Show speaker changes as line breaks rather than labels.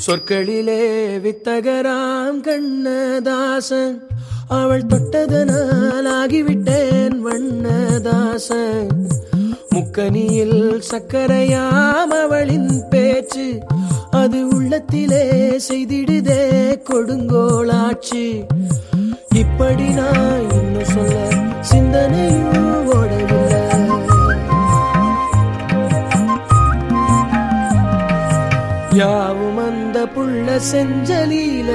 சொற்களிலே வித்தகராம் கண்ணதாசன், அவள் தொட்டதனால் ஆகிவிட்டேன் வண்ணதாசன். முக்கனியில் சக்கரையாம் அவளின் பேச்சு, அது உள்ளத்திலே செய்திடுதே கொடுங்கோளாச்சு. இப்படி நான் இன்னும் சொல்ல சிந்தனையும் ஓடவில்லை. யாவும் அந்த புள்ள செஞ்சலில